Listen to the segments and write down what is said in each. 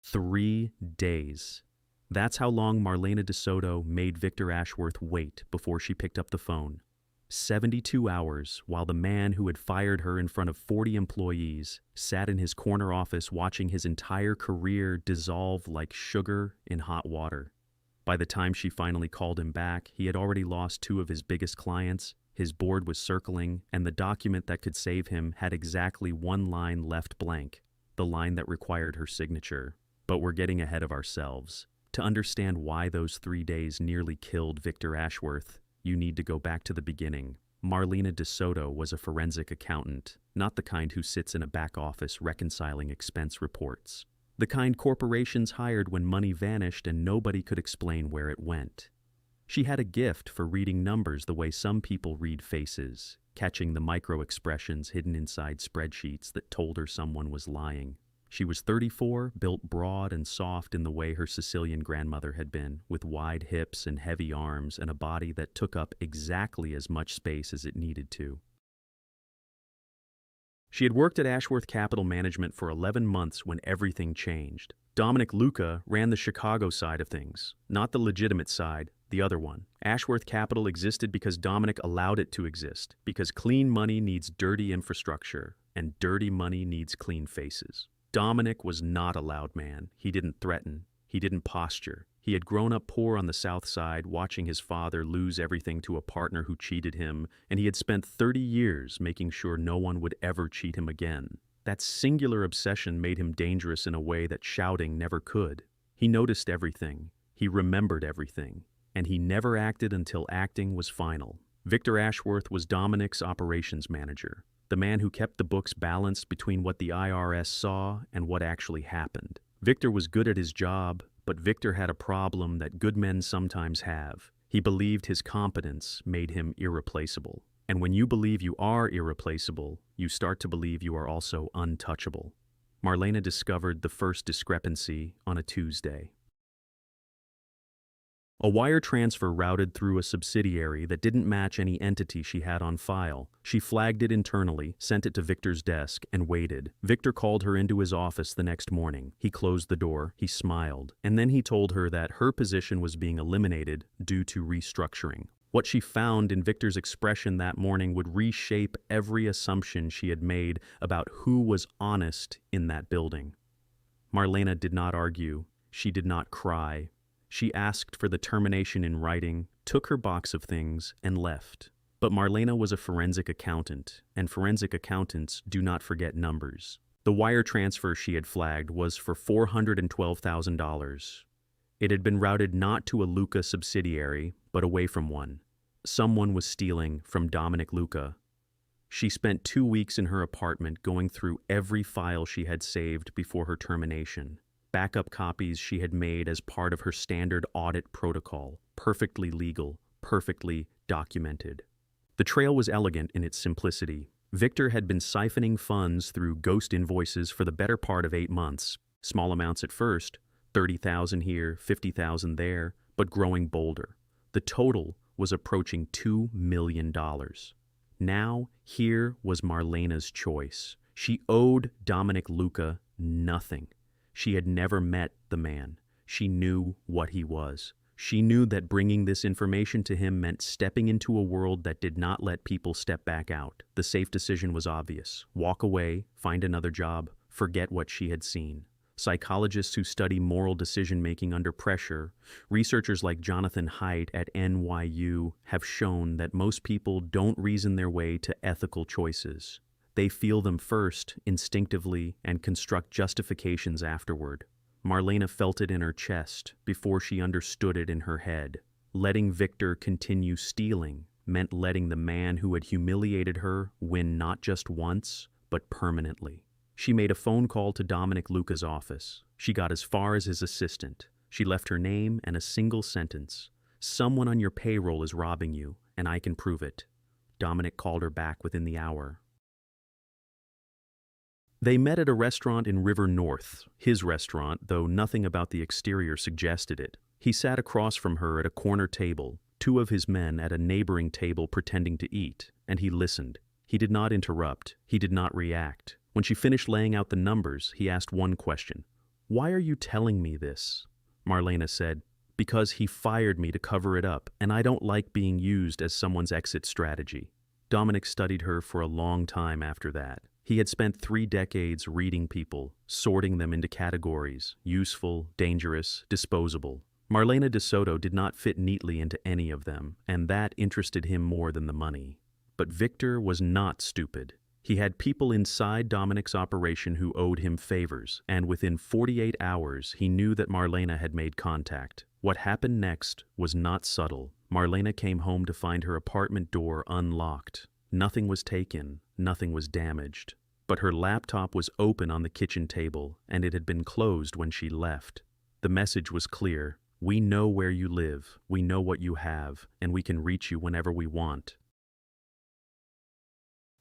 3 days. That's how long Marlena DeSoto made Victor Ashworth wait before she picked up the phone. 72 hours while the man who had fired her in front of 40 employees sat in his corner office watching his entire career dissolve like sugar in hot water. By the time she finally called him back, he had already lost 2 of his biggest clients, his board was circling, and the document that could save him had exactly 1 line left blank, the line that required her signature. But we're getting ahead of ourselves. To understand why those 3 days nearly killed Victor Ashworth, you need to go back to the beginning. Marlena DeSoto was a forensic accountant, not the kind who sits in a back office reconciling expense reports. The kind corporations hired when money vanished and nobody could explain where it went. She had a gift for reading numbers the way some people read faces, catching the micro-expressions hidden inside spreadsheets that told her someone was lying. She was 34, built broad and soft in the way her Sicilian grandmother had been, with wide hips and heavy arms and a body that took up exactly as much space as it needed to. She had worked at Ashworth Capital Management for 11 months when everything changed. Dominic Luca ran the Chicago side of things, not the legitimate side, the other one. Ashworth Capital existed because Dominic allowed it to exist, because clean money needs dirty infrastructure, and dirty money needs clean faces. Dominic was not a loud man. He didn't threaten. He didn't posture. He had grown up poor on the South Side, watching his father lose everything to a partner who cheated him, and he had spent 30 years making sure no one would ever cheat him again. That singular obsession made him dangerous in a way that shouting never could. He noticed everything. He remembered everything. And he never acted until acting was final. Victor Ashworth was Dominic's operations manager, the man who kept the books balanced between what the IRS saw and what actually happened. Victor was good at his job, but Victor had a problem that good men sometimes have. He believed his competence made him irreplaceable. And when you believe you are irreplaceable, you start to believe you are also untouchable. Marlena discovered the first discrepancy on a Tuesday. A wire transfer routed through a subsidiary that didn't match any entity she had on file. She flagged it internally, sent it to Victor's desk, and waited. Victor called her into his office the next morning. He closed the door, he smiled, and then he told her that her position was being eliminated due to restructuring. What she found in Victor's expression that morning would reshape every assumption she had made about who was honest in that building. Marlena did not argue. She did not cry. She asked for the termination in writing, took her box of things, and left. But Marlena was a forensic accountant, and forensic accountants do not forget numbers. The wire transfer she had flagged was for $412,000. It had been routed not to a Luca subsidiary, but away from one. Someone was stealing from Dominic Luca. She spent 2 weeks in her apartment going through every file she had saved before her termination. Backup copies she had made as part of her standard audit protocol, perfectly legal, perfectly documented. The trail was elegant in its simplicity. Victor had been siphoning funds through ghost invoices for the better part of 8 months. Small amounts at first, $30,000 here, $50,000 there, but growing bolder. The total was approaching $2 million. Now, here was Marlena's choice. She owed Dominic Luca nothing. She had never met the man. She knew what he was. She knew that bringing this information to him meant stepping into a world that did not let people step back out. The safe decision was obvious. Walk away, find another job, forget what she had seen. Psychologists who study moral decision-making under pressure, researchers like Jonathan Haidt at NYU, have shown that most people don't reason their way to ethical choices. They feel them first, instinctively, and construct justifications afterward. Marlena felt it in her chest before she understood it in her head. Letting Victor continue stealing meant letting the man who had humiliated her win not just once, but permanently. She made a phone call to Dominic Luca's office. She got as far as his assistant. She left her name and a single sentence. "Someone on your payroll is robbing you, and I can prove it." Dominic called her back within the hour. They met at a restaurant in River North, his restaurant, though nothing about the exterior suggested it. He sat across from her at a corner table, 2 of his men at a neighboring table pretending to eat, and he listened. He did not interrupt. He did not react. When she finished laying out the numbers, he asked one question. "Why are you telling me this?" Marlena said. "Because he fired me to cover it up, and I don't like being used as someone's exit strategy." Dominic studied her for a long time after that. He had spent 3 decades reading people, sorting them into categories: useful, dangerous, disposable. Marlena de Soto did not fit neatly into any of them, and that interested him more than the money. But Victor was not stupid. He had people inside Dominic's operation who owed him favors, and within 48 hours he knew that Marlena had made contact. What happened next was not subtle. Marlena came home to find her apartment door unlocked. Nothing was taken, nothing was damaged. But her laptop was open on the kitchen table, and it had been closed when she left. The message was clear: "We know where you live, we know what you have, and we can reach you whenever we want."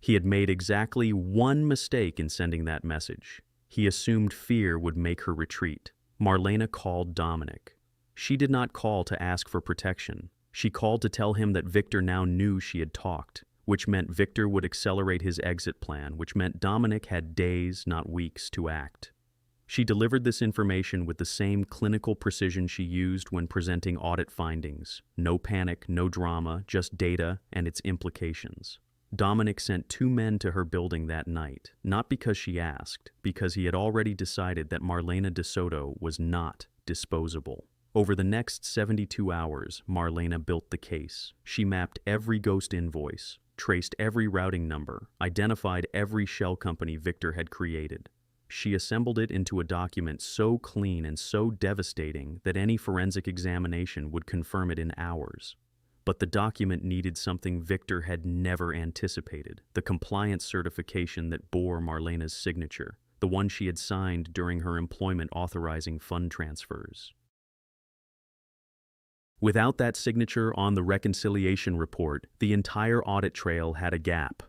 He had made exactly one mistake in sending that message. He assumed fear would make her retreat. Marlena called Dominic. She did not call to ask for protection. She called to tell him that Victor now knew she had talked, which meant Victor would accelerate his exit plan, which meant Dominic had days, not weeks, to act. She delivered this information with the same clinical precision she used when presenting audit findings. No panic, no drama, just data and its implications. Dominic sent 2 men to her building that night, not because she asked, because he had already decided that Marlena de Soto was not disposable. Over the next 72 hours, Marlena built the case. She mapped every ghost invoice, traced every routing number, identified every shell company Victor had created. She assembled it into a document so clean and so devastating that any forensic examination would confirm it in hours. But the document needed something Victor had never anticipated: the compliance certification that bore Marlena's signature, the one she had signed during her employment authorizing fund transfers. Without that signature on the reconciliation report, the entire audit trail had a gap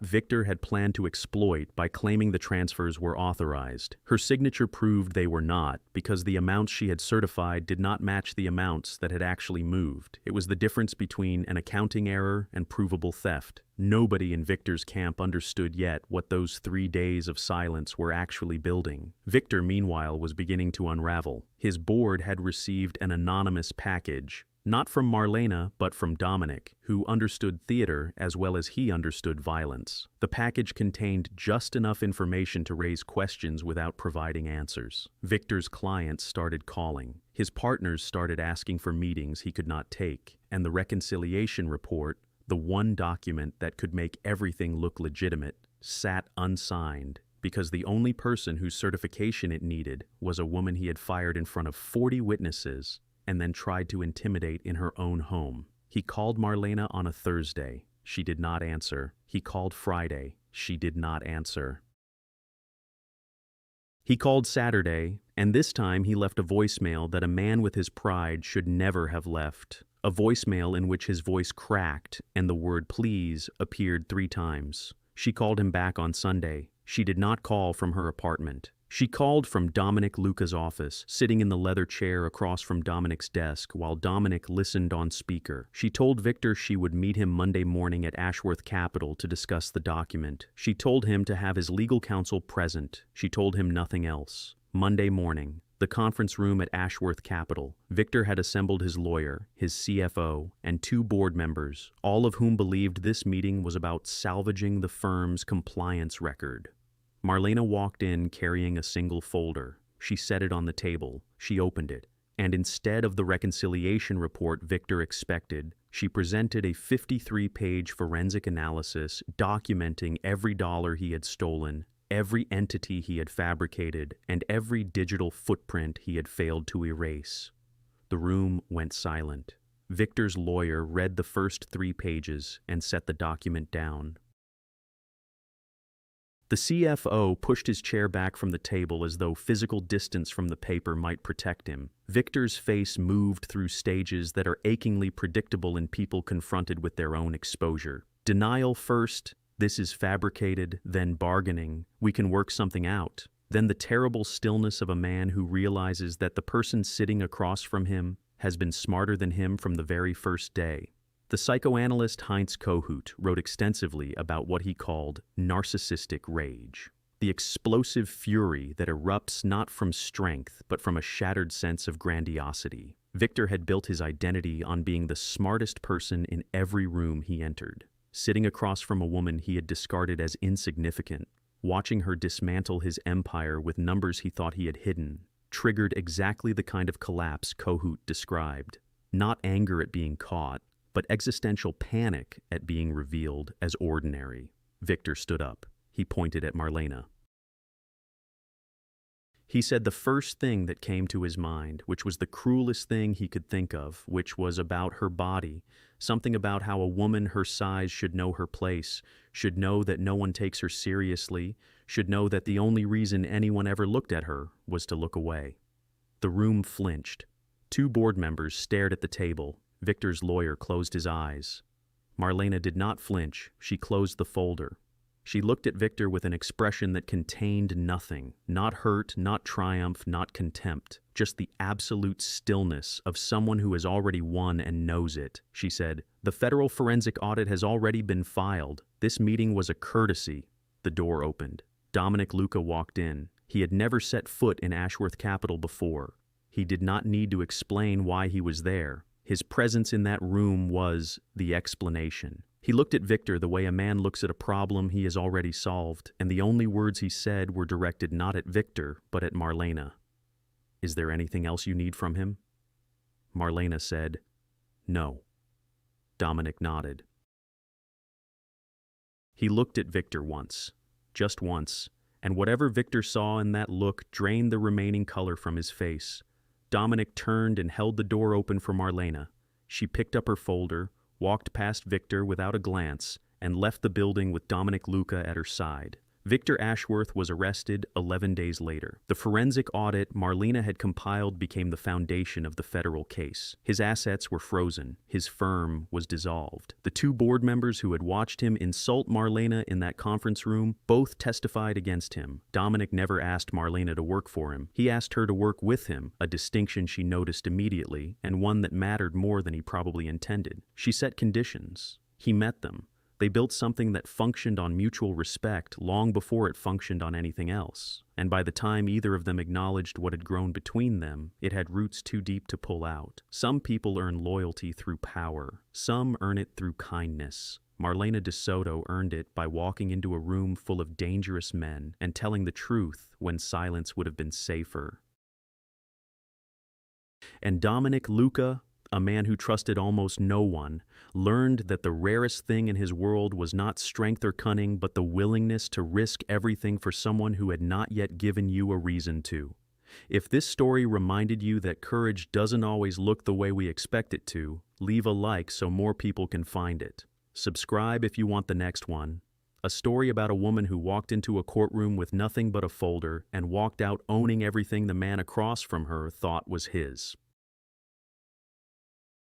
Victor had planned to exploit by claiming the transfers were authorized. Her signature proved they were not, because the amounts she had certified did not match the amounts that had actually moved. It was the difference between an accounting error and provable theft. Nobody in Victor's camp understood yet what those 3 days of silence were actually building. Victor, meanwhile, was beginning to unravel. His board had received an anonymous package, not from Marlena, but from Dominic, who understood theater as well as he understood violence. The package contained just enough information to raise questions without providing answers. Victor's clients started calling. His partners started asking for meetings he could not take. And the reconciliation report, the one document that could make everything look legitimate, sat unsigned, because the only person whose certification it needed was a woman he had fired in front of 40 witnesses and then tried to intimidate in her own home. He called Marlena on a Thursday. She did not answer. He called Friday. She did not answer. He called Saturday, and this time he left a voicemail that a man with his pride should never have left. A voicemail in which his voice cracked and the word "please" appeared 3 times. She called him back on Sunday. She did not call from her apartment. She called from Dominic Luca's office, sitting in the leather chair across from Dominic's desk while Dominic listened on speaker. She told Victor she would meet him Monday morning at Ashworth Capital to discuss the document. She told him to have his legal counsel present. She told him nothing else. Monday morning, the conference room at Ashworth Capital. Victor had assembled his lawyer, his CFO, and 2 board members, all of whom believed this meeting was about salvaging the firm's compliance record. Marlena walked in carrying a single folder. She set it on the table. She opened it. And instead of the reconciliation report Victor expected, she presented a 53-page forensic analysis documenting every dollar he had stolen, every entity he had fabricated, and every digital footprint he had failed to erase. The room went silent. Victor's lawyer read the first 3 pages and set the document down. The CFO pushed his chair back from the table as though physical distance from the paper might protect him. Victor's face moved through stages that are achingly predictable in people confronted with their own exposure. Denial first, this is fabricated, then bargaining, we can work something out. Then the terrible stillness of a man who realizes that the person sitting across from him has been smarter than him from the very first day. The psychoanalyst Heinz Kohut wrote extensively about what he called narcissistic rage. the explosive fury that erupts not from strength but from a shattered sense of grandiosity. Victor had built his identity on being the smartest person in every room he entered. Sitting across from a woman he had discarded as insignificant, watching her dismantle his empire with numbers he thought he had hidden, triggered exactly the kind of collapse Kohut described. Not anger at being caught, but existential panic at being revealed as ordinary. Victor stood up. He pointed at Marlena. He said the first thing that came to his mind, which was the cruelest thing he could think of, which was about her body, something about how a woman her size should know her place, should know that no one takes her seriously, should know that the only reason anyone ever looked at her was to look away. The room flinched. 2 board members stared at the table. Victor's lawyer closed his eyes. Marlena did not flinch. She closed the folder. She looked at Victor with an expression that contained nothing. Not hurt, not triumph, not contempt. Just the absolute stillness of someone who has already won and knows it. She said, "The federal forensic audit has already been filed. This meeting was a courtesy." The door opened. Dominic Luca walked in. He had never set foot in Ashworth Capital before. He did not need to explain why he was there. His presence in that room was the explanation. He looked at Victor the way a man looks at a problem he has already solved, and the only words he said were directed not at Victor, but at Marlena. "Is there anything else you need from him?" Marlena said, "No." Dominic nodded. He looked at Victor once, just once, and whatever Victor saw in that look drained the remaining color from his face. Dominic turned and held the door open for Marlena. She picked up her folder, walked past Victor without a glance, and left the building with Dominic Luca at her side. Victor Ashworth was arrested 11 days later. The forensic audit Marlena had compiled became the foundation of the federal case. His assets were frozen. His firm was dissolved. The 2 board members who had watched him insult Marlena in that conference room both testified against him. Dominic never asked Marlena to work for him. He asked her to work with him, a distinction she noticed immediately, and one that mattered more than he probably intended. She set conditions. He met them. They built something that functioned on mutual respect long before it functioned on anything else. And by the time either of them acknowledged what had grown between them, it had roots too deep to pull out. Some people earn loyalty through power. Some earn it through kindness. Marlena de Soto earned it by walking into a room full of dangerous men and telling the truth when silence would have been safer. And Dominic Luca, a man who trusted almost no one, learned that the rarest thing in his world was not strength or cunning, but the willingness to risk everything for someone who had not yet given you a reason to. If this story reminded you that courage doesn't always look the way we expect it to, leave a like so more people can find it. Subscribe if you want the next one. A story about a woman who walked into a courtroom with nothing but a folder and walked out owning everything the man across from her thought was his.